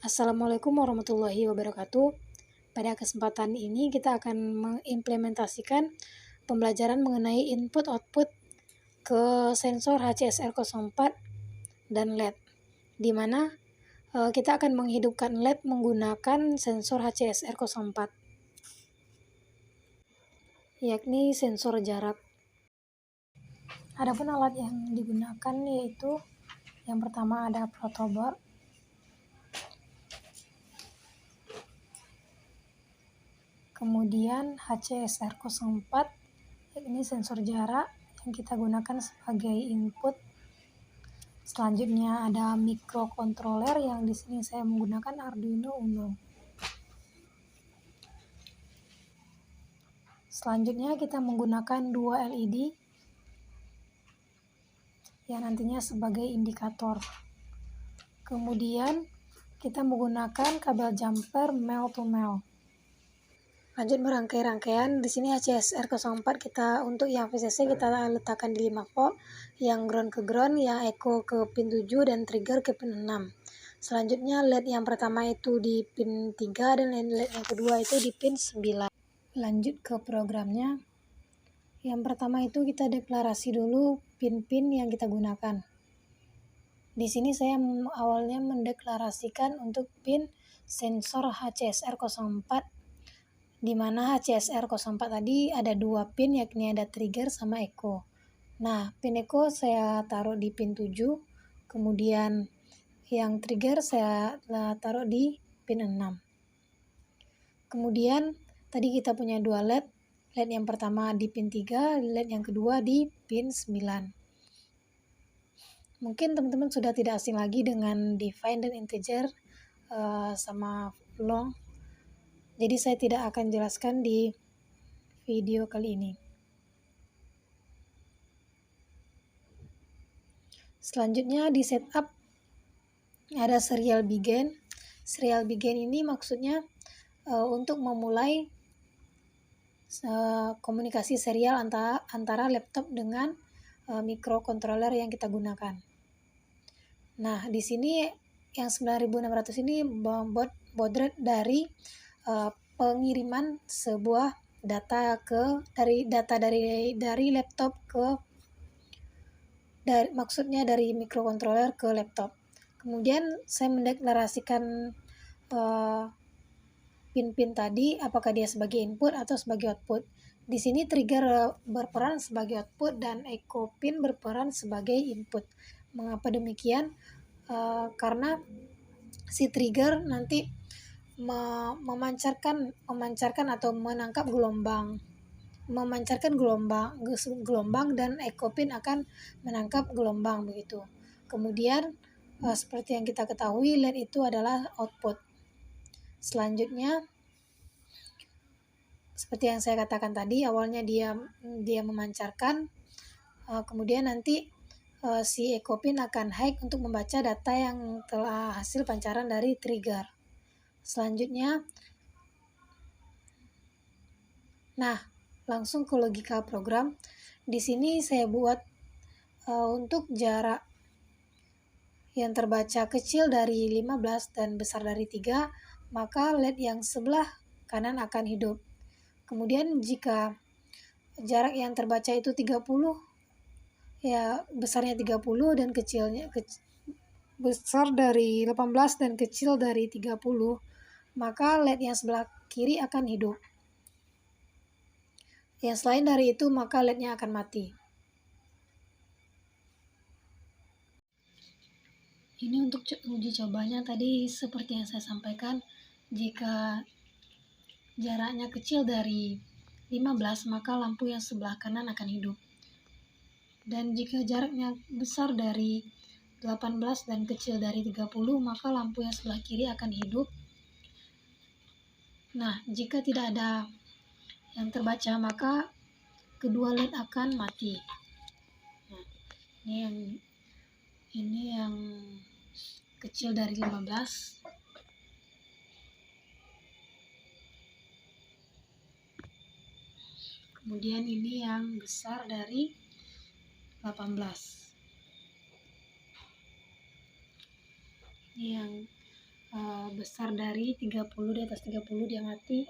Assalamualaikum warahmatullahi wabarakatuh. Pada kesempatan ini kita akan mengimplementasikan pembelajaran mengenai input-output ke sensor HCSR04 dan LED, di mana kita akan menghidupkan LED menggunakan sensor HCSR04, yakni sensor jarak. Adapun alat yang digunakan yaitu yang pertama ada protoboard, kemudian HCSR04, ini sensor jarak yang kita gunakan sebagai input. Selanjutnya ada microcontroller yang di sini saya menggunakan Arduino Uno. Selanjutnya kita menggunakan dua LED yang nantinya sebagai indikator. Kemudian kita menggunakan kabel jumper male to male. Lanjut merangkai-rangkaian. Di sini HCSR04 kita untuk yang VCC kita letakkan di 5 volt, yang ground ke ground, yang echo ke pin 7 dan trigger ke pin 6. Selanjutnya LED yang pertama itu di pin 3 dan LED yang kedua itu di pin 9. Lanjut ke programnya. Yang pertama itu kita deklarasi dulu pin-pin yang kita gunakan. Di sini saya awalnya mendeklarasikan untuk pin sensor HCSR04, di mana HCSR04 tadi ada dua pin, yakni ada trigger sama echo. Nah, pin echo saya taruh di pin 7, kemudian yang trigger saya taruh di pin 6. Kemudian tadi kita punya dua LED yang pertama di pin 3, LED yang kedua di pin 9. Mungkin teman-teman sudah tidak asing lagi dengan define dan integer sama long. Jadi saya tidak akan jelaskan di video kali ini. Selanjutnya di setup ada serial begin. Serial begin ini maksudnya untuk memulai komunikasi serial antara laptop dengan microcontroller yang kita gunakan. Nah, di sini yang 9600 ini baud rate dari pengiriman sebuah data dari laptop ke maksudnya dari microcontroller ke laptop. Kemudian saya mendeklarasikan pin-pin tadi apakah dia sebagai input atau sebagai output. Di sini trigger berperan sebagai output dan echo pin berperan sebagai input. Mengapa demikian? Karena si trigger nanti memancarkan atau menangkap memancarkan gelombang dan echo pin akan menangkap gelombang begitu. Kemudian seperti yang kita ketahui, LED itu adalah output. Selanjutnya seperti yang saya katakan tadi, awalnya dia memancarkan, kemudian nanti si echo pin akan high untuk membaca data yang telah hasil pancaran dari trigger. Selanjutnya, nah langsung ke logika program. Di sini saya buat untuk jarak yang terbaca kecil dari 15 dan besar dari 3, maka LED yang sebelah kanan akan hidup. Kemudian jika jarak yang terbaca itu 30, ya besarnya 30 dan kecilnya besar dari 18 dan kecil dari 30, maka LED yang sebelah kiri akan hidup. Yang selain dari itu maka LED-nya akan mati. Ini untuk uji cobanya tadi seperti yang saya sampaikan, jika jaraknya kecil dari 15 maka lampu yang sebelah kanan akan hidup. Dan jika jaraknya besar dari 18 dan kecil dari 30 maka lampu yang sebelah kiri akan hidup. Nah, jika tidak ada yang terbaca maka kedua LED akan mati. Nah, ini yang kecil dari 15. Kemudian ini yang besar dari 18. Ini yang besar dari 30, di atas 30 dia mati.